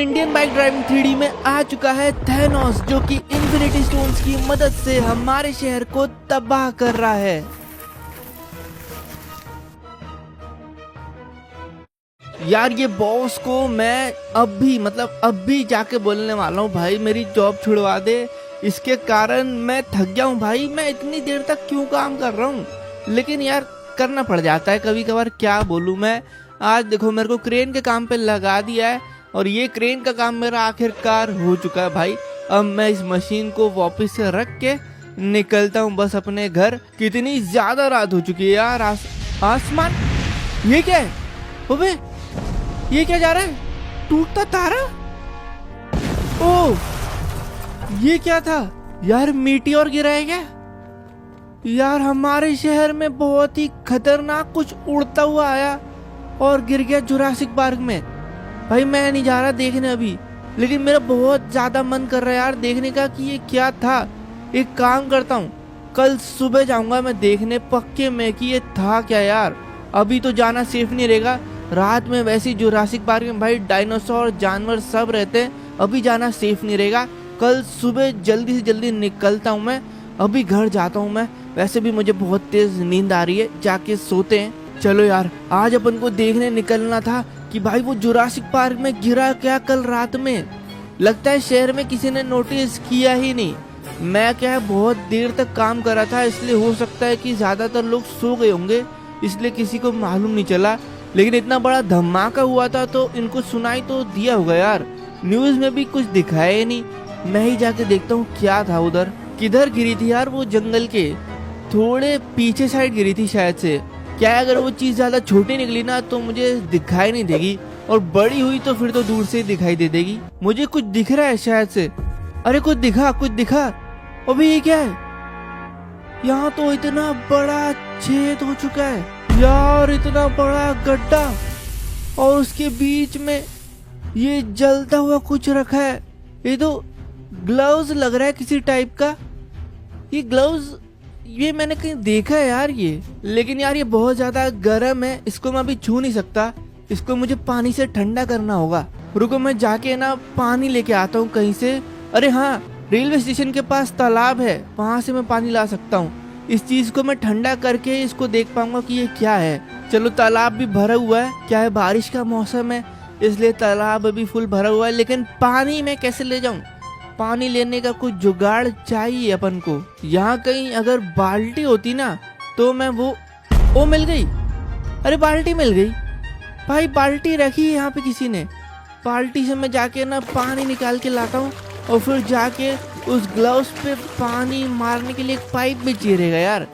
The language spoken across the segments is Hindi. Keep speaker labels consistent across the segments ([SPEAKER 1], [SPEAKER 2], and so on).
[SPEAKER 1] इंडियन बाइक ड्राइविंग 3D में आ चुका है थैनोस, जो कि इन्फिनिटी स्टोन्स की मदद से हमारे शहर को तबाह कर रहा है। यार ये बॉस को मैं अब भी जाके बोलने वाला हूँ, भाई मेरी जॉब छुड़वा दे। इसके कारण मैं थक गया हूँ भाई, मैं इतनी देर तक क्यों काम कर रहा हूँ, लेकिन यार करना पड़ जाता है कभी कभार, क्या बोलूँ मैं। आज देखो मेरे को क्रेन के काम पे लगा दिया है और ये क्रेन का काम मेरा आखिरकार हो चुका है भाई। अब मैं इस मशीन को वापस से रख के निकलता हूँ बस अपने घर। कितनी ज्यादा रात हो चुकी है यार। आसमान ये क्या है? अबे ये क्या जा रहा है? टूटता तारा? ओह ये क्या था यार? मीटियोर गिरा है क्या? यार हमारे शहर में बहुत ही खतरनाक कुछ उड़ता हुआ आया और गिर गया जुरासिक पार्क में। भाई मैं नहीं जा रहा देखने अभी, लेकिन मेरा बहुत ज्यादा मन कर रहा है यार देखने का कि ये क्या था। एक काम करता हूँ, कल सुबह जाऊंगा मैं देखने पक्के में कि ये था क्या यार। अभी तो जाना सेफ नहीं रहेगा, रात में वैसे ही जुरासिक पार्क में भाई डायनासोर जानवर सब रहते हैं, अभी जाना सेफ नहीं रहेगा। कल सुबह जल्दी से जल्दी निकलता हूँ मैं, अभी घर जाता हूँ मैं। वैसे भी मुझे बहुत तेज नींद आ रही है, जाके सोते हैं। चलो यार आज अपन को देखने निकलना था कि भाई वो जुरासिक पार्क में गिरा क्या कल रात में। लगता है शहर में किसी ने नोटिस किया ही नहीं। मैं क्या है बहुत देर तक काम कर रहा था, इसलिए हो सकता है कि ज्यादातर लोग सो गए होंगे, इसलिए किसी को मालूम नहीं चला। लेकिन इतना बड़ा धमाका हुआ था तो इनको सुनाई तो दिया होगा यार, न्यूज में भी कुछ दिखाया ही नहीं। मैं ही जाके देखता हूँ क्या था उधर। किधर गिरी थी यार? वो जंगल के थोड़े पीछे साइड गिरी थी शायद से। क्या अगर वो चीज ज्यादा छोटी निकली ना तो मुझे दिखाई नहीं देगी, और बड़ी हुई तो फिर तो दूर से ही दिखाई दे देगी। मुझे कुछ दिख रहा है शायद से। अरे कुछ दिखा। अभी ये क्या है? यहाँ तो इतना बड़ा छेद हो चुका है यार, इतना बड़ा गड्ढा, और उसके बीच में ये जलता हुआ कुछ रखा है। ये तो ग्लव्स लग रहा है किसी टाइप का। ये ग्लव्स ये मैंने कहीं देखा है यार ये, लेकिन यार ये बहुत ज्यादा गर्म है, इसको मैं अभी छू नहीं सकता। इसको मुझे पानी से ठंडा करना होगा। रुको मैं जाके ना पानी लेके आता हूँ कहीं से। अरे हाँ, रेलवे स्टेशन के पास तालाब है, वहां से मैं पानी ला सकता हूँ। इस चीज को मैं ठंडा करके इसको देख पाऊंगा कि ये क्या है। चलो तालाब भी भरा हुआ है, क्या है बारिश का मौसम है इसलिए तालाब अभी फुल भरा हुआ है, लेकिन पानी मैं कैसे ले जाऊं? पानी लेने का कुछ जुगाड़ चाहिए अपन को। यहाँ कहीं अगर बाल्टी होती ना तो मैं वो मिल गई। अरे बाल्टी मिल गई भाई, बाल्टी रखी है यहाँ पे किसी ने। बाल्टी से मैं जाके ना पानी निकाल के लाता हूँ, और फिर जाके उस ग्लव्स पे पानी मारने के लिए एक पाइप भी चाहिएगा यार।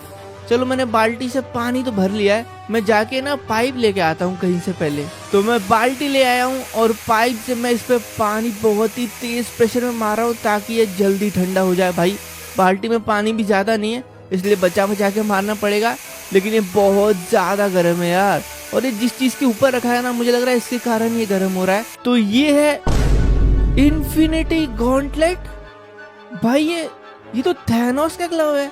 [SPEAKER 1] चलो मैंने बाल्टी से पानी तो भर लिया है, मैं जाके ना पाइप लेके आता हूँ कहीं से पहले। तो मैं बाल्टी ले आया हूँ और पाइप से मैं इस पे पानी बहुत ही तेज प्रेशर में मार रहा हूँ ताकि ये जल्दी ठंडा हो जाए। भाई बाल्टी में पानी भी ज्यादा नहीं है, इसलिए बचा के मारना पड़ेगा, लेकिन ये बहुत ज्यादा गर्म है यार। और ये जिस चीज के ऊपर रखा है ना, मुझे लग रहा है इसके कारण ये गर्म हो रहा है। तो ये है इन्फिनिटी गॉन्टलेट। भाई ये तो थैनोस का ग्लव है।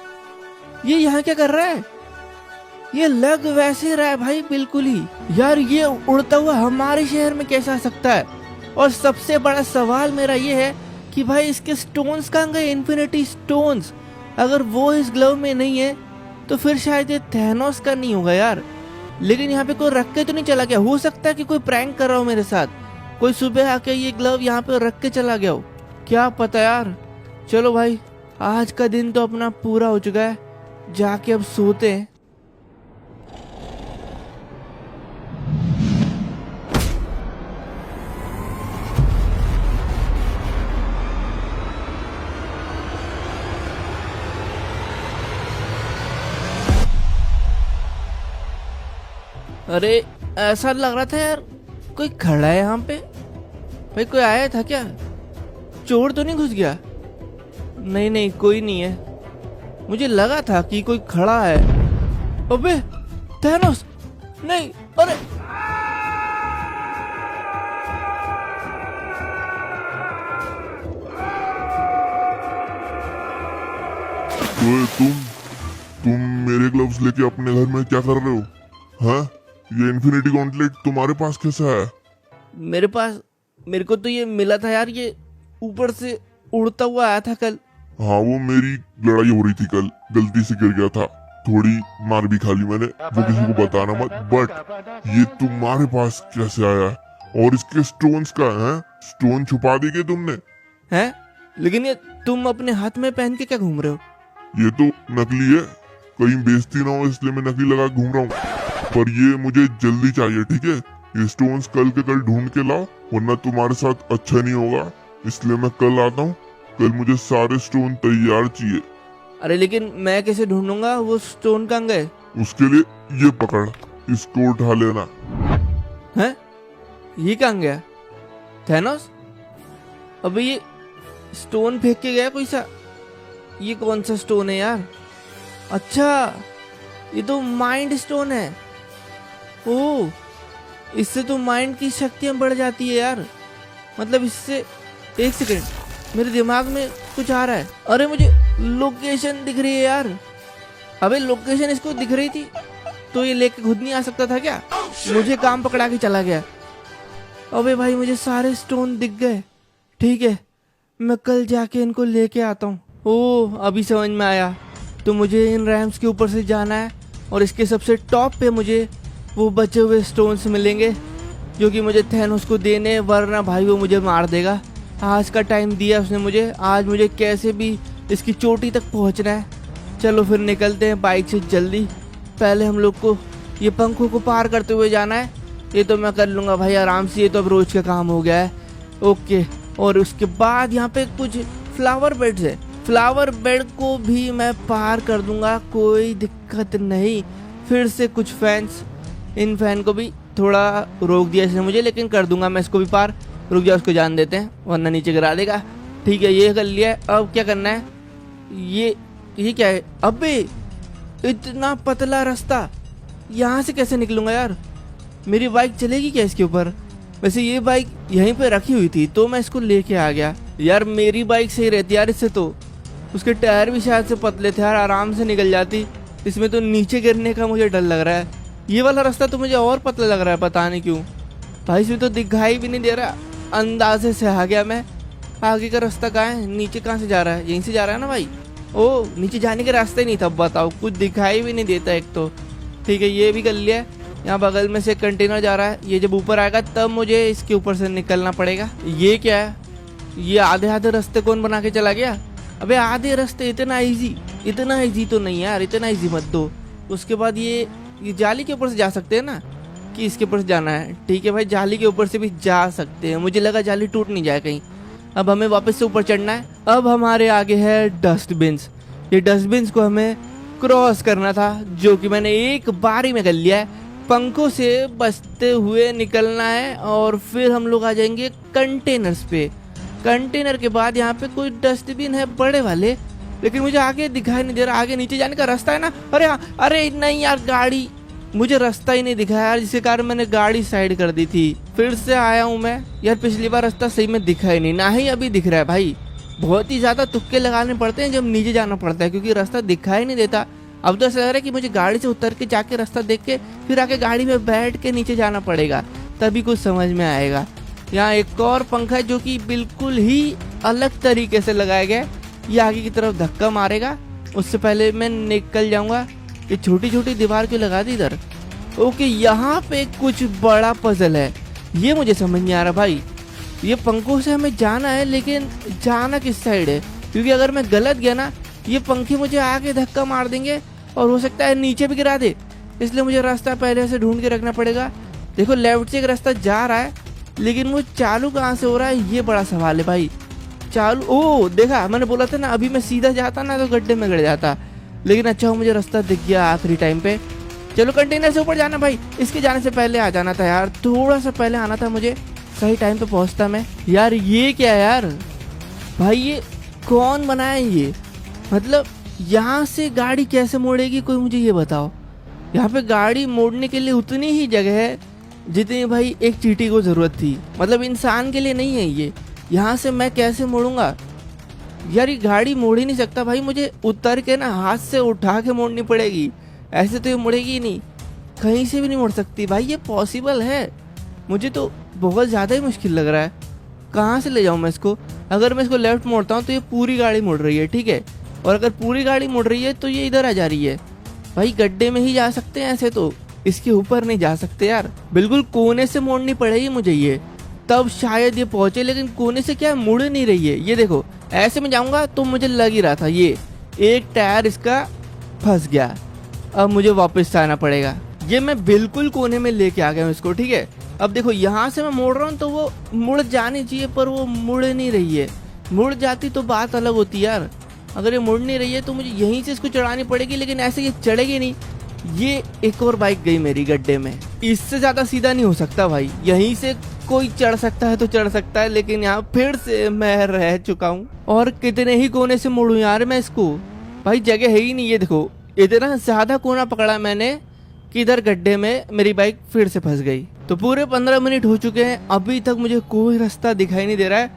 [SPEAKER 1] ये यहाँ क्या कर रहा है? ये लग वैसे रहा है भाई बिल्कुल ही। यार ये उड़ता हुआ हमारे शहर में कैसे आ सकता है? और सबसे बड़ा सवाल मेरा ये है कि भाई इसके स्टोन्स कहाँ गए? इन्फिनिटी स्टोन्स अगर वो इस ग्लव में नहीं है तो फिर शायद ये थैनोस का नहीं होगा यार। लेकिन यहाँ पे कोई रख के तो नहीं चला गया? हो सकता है कि कोई प्रैंक कर रहा हो मेरे साथ, कोई सुबह आके ये ग्लव यहाँ पे रख के चला गया हो, क्या पता यार। चलो भाई आज का दिन तो अपना पूरा हो चुका है, जाके अब सोते हैं। अरे ऐसा लग रहा था यार कोई खड़ा है यहाँ पे। भाई कोई आया था क्या? चोर तो नहीं घुस गया? नहीं कोई नहीं है, मुझे लगा था कि कोई खड़ा है। अबे थैनोस नहीं। अरे
[SPEAKER 2] तुम मेरे ग्लव्स लेके अपने घर में क्या कर रहे हो? हाँ, ये इन्फिनिटी गॉन्टलेट तुम्हारे पास कैसा है?
[SPEAKER 1] मेरे पास मेरे को तो ये मिला था यार, ये ऊपर से उड़ता हुआ आया था कल।
[SPEAKER 2] हाँ वो मेरी लड़ाई हो रही थी कल, गलती से गिर गया था, थोड़ी मार भी खा ली मैंने, वो किसी को बताना मत। बट ये तुम्हारे पास कैसे आया और इसके स्टोन्स का है? स्टोन छुपा दी क्या तुमने?
[SPEAKER 1] हैं? लेकिन ये तुम अपने हाथ में पहन के क्या घूम रहे हो?
[SPEAKER 2] ये तो नकली है, कहीं बेइज्जती ना हो इसलिए मैं नकली लगा घूम रहा हूँ। पर ये मुझे जल्दी चाहिए, ठीक है? ये स्टोन्स कल के कल ढूंढ के लाओ, वरना तुम्हारे साथ अच्छा नहीं होगा। इसलिए मैं कल आता हूँ, कल मुझे सारे स्टोन तैयार चाहिए।
[SPEAKER 1] अरे लेकिन मैं कैसे ढूंढूंगा? वो स्टोन कहाँ गए?
[SPEAKER 2] उसके लिए ये पकड़, इसको उठा लेना।
[SPEAKER 1] हैं? ये कहाँ गया? थैनोस? अबे ये स्टोन फेंक के गया कोई सा? ये कौन सा स्टोन है यार? अच्छा, ये तो माइंड स्टोन है। ओह, इससे तो माइंड की शक्तियां बढ़ जाती है यार। मतलब इससे, एक सेकंड, मेरे दिमाग में कुछ आ रहा है। अरे मुझे लोकेशन दिख रही है यार। अबे लोकेशन इसको दिख रही थी तो ये लेके खुद नहीं आ सकता था क्या? मुझे काम पकड़ा के चला गया। अबे भाई मुझे सारे स्टोन दिख गए। ठीक है, मैं कल जाके इनको लेके आता हूँ। ओह, अभी समझ में आया। तो मुझे इन रैम्स के ऊपर से जाना है और इसके सबसे टॉप पे मुझे वो बचे हुए स्टोन्स मिलेंगे जो कि मुझे थैनोस को देने, वरना भाई वो मुझे मार देगा। आज का टाइम दिया उसने मुझे, आज मुझे कैसे भी इसकी चोटी तक पहुंचना है। चलो फिर निकलते हैं बाइक से जल्दी। पहले हम लोग को ये पंखों को पार करते हुए जाना है। ये तो मैं कर लूँगा भाई आराम से, ये तो अब रोज का काम हो गया है। ओके, और उसके बाद यहाँ पे कुछ फ्लावर बेड्स है, फ्लावर बेड को भी मैं पार कर दूंगा, कोई दिक्कत नहीं। फिर से कुछ फैंस, इन फैन को भी थोड़ा रोक दिया इसने मुझे, लेकिन कर दूंगा मैं इसको भी पार। रुक जा, उसको जान देते हैं वरना नीचे गिरा देगा। ठीक है, ये कर लिया है। अब क्या करना है? ये क्या है? अबे इतना पतला रास्ता, यहाँ से कैसे निकलूंगा यार? मेरी बाइक चलेगी क्या इसके ऊपर? वैसे ये बाइक यहीं पे रखी हुई थी तो मैं इसको लेके आ गया। यार मेरी बाइक सही रहती यार इससे, तो उसके टायर भी शायद से पतले थे यार, आराम से निकल जाती। इसमें तो नीचे गिरने का मुझे डर लग रहा है। ये वाला रास्ता तो मुझे और पतला लग रहा है, पता नहीं क्यों भाई। इसमें तो दिखाई भी नहीं दे रहा, अंदाजे से आ गया मैं। आगे का रास्ता कहाँ है? नीचे कहाँ से जा रहा है? यहीं से जा रहा है ना भाई? ओ, नीचे जाने का रास्ता ही नहीं था। बताओ, कुछ दिखाई भी नहीं देता एक तो। ठीक है, ये भी कर लिया। यहाँ बगल में से कंटेनर जा रहा है, ये जब ऊपर आएगा तब मुझे इसके ऊपर से निकलना पड़ेगा। ये क्या है? ये आधे आधे रास्ते कौन बना के चला गया? अबे आधे रास्ते इतना इजी तो नहीं यार, इतना इजी मत दो। उसके बाद ये जाली के ऊपर से जा सकते हैं ना, कि इसके ऊपर से जाना है? ठीक है भाई, जाली के ऊपर से भी जा सकते हैं। मुझे लगा जाली टूट नहीं जाए कहीं। अब हमें वापस से ऊपर चढ़ना है। अब हमारे आगे है डस्टबिन्स। ये डस्टबिन्स को हमें क्रॉस करना था, जो कि मैंने एक बारी में कर लिया है। पंखों से बचते हुए निकलना है और फिर हम लोग आ जाएंगे कंटेनर्स पे। कंटेनर के बाद यहाँ पे कोई डस्टबिन है बड़े वाले, लेकिन मुझे आगे दिखाई नहीं दे रहा। आगे नीचे जाने का रास्ता है ना? अरे हाँ, अरे नहीं यार, गाड़ी, मुझे रास्ता ही नहीं दिखा यार, जिसके कारण मैंने गाड़ी साइड कर दी थी। फिर से आया हूँ मैं यार, पिछली बार रास्ता सही में दिखा ही नहीं, ना ही अभी दिख रहा है भाई। बहुत ही ज्यादा तुक्के लगाने पड़ते हैं जब नीचे जाना पड़ता है, क्योंकि रास्ता दिखाई नहीं देता। अब तो ऐसा लग रहा है कि मुझे गाड़ी से उतर के जाके रास्ता देख के फिर आके गाड़ी में बैठ के नीचे जाना पड़ेगा, तभी कुछ समझ में आएगा। यहाँ एक और पंखा है जो कि बिल्कुल ही अलग तरीके से लगाया गया है। ये आगे की तरफ धक्का मारेगा, उससे पहले मैं निकल जाऊंगा। ये छोटी छोटी दीवार क्यों लगा दी इधर? ओके, यहाँ पे कुछ बड़ा पजल है, ये मुझे समझ नहीं आ रहा भाई। ये पंखों से हमें जाना है, लेकिन जाना किस साइड है? क्योंकि अगर मैं गलत गया ना, ये पंखे मुझे आगे धक्का मार देंगे और हो सकता है नीचे भी गिरा दे। इसलिए मुझे रास्ता पहले से ढूंढ के रखना पड़ेगा। देखो लेफ्ट से एक रास्ता जा रहा है, लेकिन वो चालू कहाँ से हो रहा है, ये बड़ा सवाल है भाई। चालू, ओ देखा, मैंने बोला था ना, अभी मैं सीधा जाता ना तो गड्ढे में गिर जाता। लेकिन अच्छा मुझे रास्ता दिख गया आखिरी टाइम पे। चलो कंटेनर से ऊपर जाना भाई, इसके जाने से पहले आ जाना था यार, थोड़ा सा पहले आना था मुझे, सही टाइम पे पहुंचता मैं। यार ये क्या है यार भाई, ये कौन बनाया ये? मतलब यहाँ से गाड़ी कैसे मोड़ेगी, कोई मुझे ये बताओ। यहाँ पे गाड़ी मोड़ने के लिए उतनी ही जगह है जितनी भाई एक चींटी को जरूरत थी, मतलब इंसान के लिए नहीं है ये। यहाँ से मैं कैसे मोड़ूंगा यार? ये गाड़ी मोड़ ही नहीं सकता भाई, मुझे उतर के ना हाथ से उठा के मोड़नी पड़ेगी, ऐसे तो ये मुड़ेगी ही नहीं, कहीं से भी नहीं मुड़ सकती भाई। ये पॉसिबल है? मुझे तो बहुत ज़्यादा ही मुश्किल लग रहा है। कहाँ से ले जाऊँ मैं इसको? अगर मैं इसको लेफ्ट मोड़ता हूँ तो ये पूरी गाड़ी मुड़ रही है, ठीक है, और अगर पूरी गाड़ी मुड़ रही है तो ये इधर आ जा रही है। भाई गड्ढे में ही जा सकते हैं ऐसे तो, इसके ऊपर नहीं जा सकते यार। बिल्कुल कोने से मोड़नी पड़ेगी मुझे ये, तब शायद ये पहुंचे, लेकिन कोने से क्या मुड़ नहीं रही है। ये देखो ऐसे में जाऊंगा तो मुझे लग ही रहा था ये एक टायर इसका फंस गया, अब मुझे वापस से आना पड़ेगा। ये मैं बिल्कुल कोने में लेके आ गया हूँ इसको, ठीक है। अब देखो यहाँ से मैं मोड़ रहा हूँ तो वो मुड़ जानी चाहिए, पर वो मुड़ नहीं रही है। मुड़ जाती तो बात अलग होती यार, अगर ये मुड़ नहीं रही है तो मुझे यहीं से इसको चढ़ानी पड़ेगी, लेकिन ऐसे ये चढ़ेगी नहीं। ये एक और बाइक गई मेरी गड्ढे में, इससे ज्यादा सीधा नहीं हो सकता भाई। यहीं से कोई चढ़ सकता है तो चढ़ सकता है, लेकिन यहाँ फिर से मैं रह चुका हूँ। और कितने ही कोने से मोड़ू यार मैं इसको, भाई जगह है ही नहीं। ये देखो इतना ज्यादा कोना पकड़ा मैंने कि इधर गड्ढे में मेरी बाइक फिर से फंस गई। तो पूरे 15 मिनट हो चुके हैं, अभी तक मुझे कोई रास्ता दिखाई नहीं दे रहा है,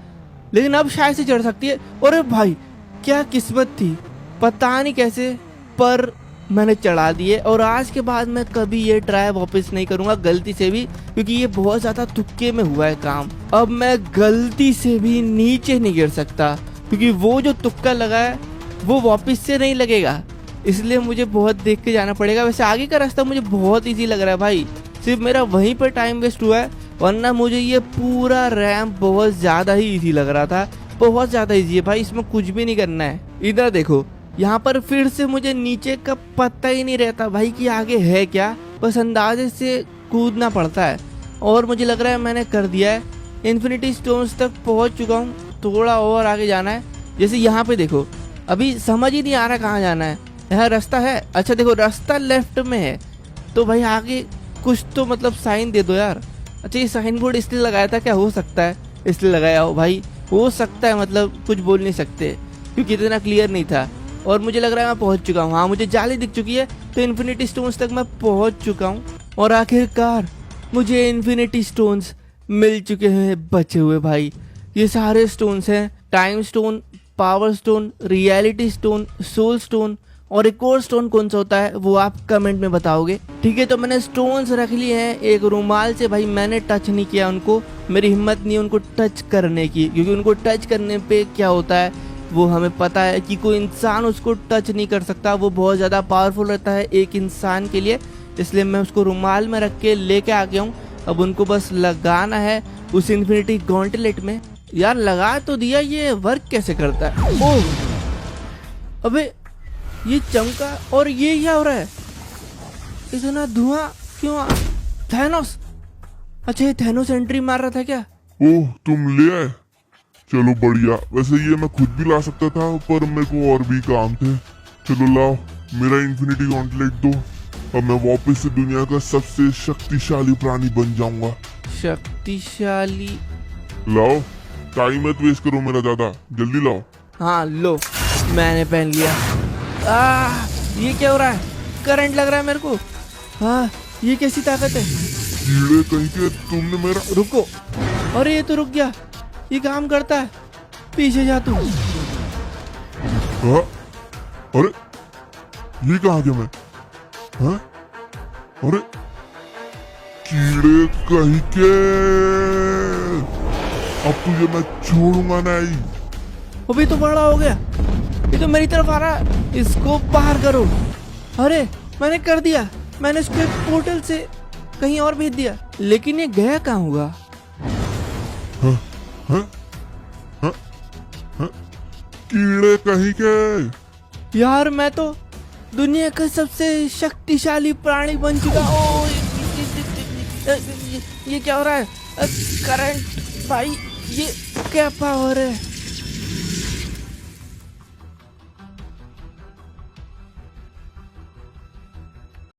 [SPEAKER 1] लेकिन अब शायद से चढ़ सकती है। अरे भाई क्या किस्मत थी, पता नहीं कैसे, पर मैंने चढ़ा दिए। और आज के बाद मैं कभी ये ट्राई वापस नहीं करूंगा गलती से भी, क्योंकि ये बहुत ज्यादा तुक्के में हुआ है काम। अब मैं गलती से भी नीचे नहीं गिर सकता, क्योंकि वो जो तुक्का लगा है वो वापस से नहीं लगेगा, इसलिए मुझे बहुत देख के जाना पड़ेगा। वैसे आगे का रास्ता मुझे बहुत इजी लग रहा है भाई, सिर्फ मेरा वहीं पर टाइम वेस्ट हुआ है, वरना मुझे ये पूरा रैंप बहुत ज्यादा ही इजी लग रहा था। बहुत ज्यादा इजी है भाई, इसमें कुछ भी नहीं करना है। इधर देखो यहाँ पर फिर से मुझे नीचे का पता ही नहीं रहता भाई कि आगे है क्या, बस अंदाजे से कूदना पड़ता है। और मुझे लग रहा है मैंने कर दिया है, इन्फिनिटी स्टोन्स तक पहुंच चुका हूँ, थोड़ा और आगे जाना है। जैसे यहाँ पे देखो अभी समझ ही नहीं आ रहा कहाँ जाना है। यहाँ रास्ता है, अच्छा देखो रास्ता लेफ्ट में है, तो भाई आगे कुछ तो मतलब साइन दे दो यार। अच्छा ये साइन बोर्ड इसलिए लगाया था क्या, हो सकता है इसलिए लगाया हो भाई, हो सकता है, मतलब कुछ बोल नहीं सकते क्योंकि इतना क्लियर नहीं था। और मुझे लग रहा है मैं पहुंच चुका हूँ, हाँ मुझे जाली दिख चुकी है, तो इन्फिनिटी स्टोन्स तक मैं पहुंच चुका हूँ। और आखिरकार मुझे इन्फिनिटी स्टोन्स मिल चुके हैं बचे हुए भाई। ये सारे स्टोन्स हैं, time stone, power stone, reality stone, soul stone, और एक और स्टोन कौन सा होता है वो आप कमेंट में बताओगे, ठीक है। तो मैंने स्टोन्स रख लिए हैं एक रुमाल से, भाई मैंने टच नहीं किया उनको, मेरी हिम्मत नहीं उनको टच करने की, क्योंकि उनको टच करने पे क्या होता है वो हमें पता है कि कोई इंसान उसको टच नहीं कर सकता, वो बहुत ज़्यादा पावरफुल रहता है एक इंसान के लिए, इसलिए मैं उसको रुमाल में रख के लेके आ गया हूँ। अब उनको बस लगाना है उस इन्फिनिटी गॉन्टलेट में। यार लगा तो दिया, ये वर्क कैसे करता है? ओह अबे ये चमका, और ये क्या हो रहा है, इतना धुआं क्यों? थैनोस, अच्छा ये थैनोस एंट्री मार रहा था क्या?
[SPEAKER 2] ओह तुम ले आए, चलो बढ़िया। वैसे ये मैं खुद भी ला सकता था, पर मेरे को और भी काम थे। चलो लाओ मेरा इन्फिनिटी गॉन्टलेट दो, अब मैं वापस से दुनिया का सबसे शक्तिशाली प्राणी बन जाऊंगा।
[SPEAKER 1] शक्तिशाली?
[SPEAKER 2] लाओ, टाइम मत वेस्ट करो मेरा ज्यादा, जल्दी लाओ।
[SPEAKER 1] हाँ लो, मैंने पहन लिया। ये क्या हो रहा है, करंट लग रहा है मेरे को। हाँ ये कैसी ताकत है?
[SPEAKER 2] कीड़े कहीं के, तुमने मेरा।
[SPEAKER 1] रुको, अरे ये तो रुक गया, ये काम करता है, पीछे जा तू।
[SPEAKER 2] हाँ? अरे ये कहाँ गया मैं? हाँ? अरे कीड़े कहीं के, अब तुझे मैं छोड़ूंगा नहीं।
[SPEAKER 1] वो भी तो बड़ा हो गया, ये तो मेरी तरफ आ रहा है, इसको बाहर करो। अरे मैंने कर दिया, मैंने इसको एक पोर्टल से कहीं और भेज दिया, लेकिन ये गया कहाँ होगा?
[SPEAKER 2] हाँ? हाँ? हाँ? हाँ? कीड़े कहीं के।
[SPEAKER 1] यार मैं तो दुनिया का सबसे शक्तिशाली प्राणी बन चुका। ओ ये क्या हो रहा है? करंट भाई, ये क्या पावर है?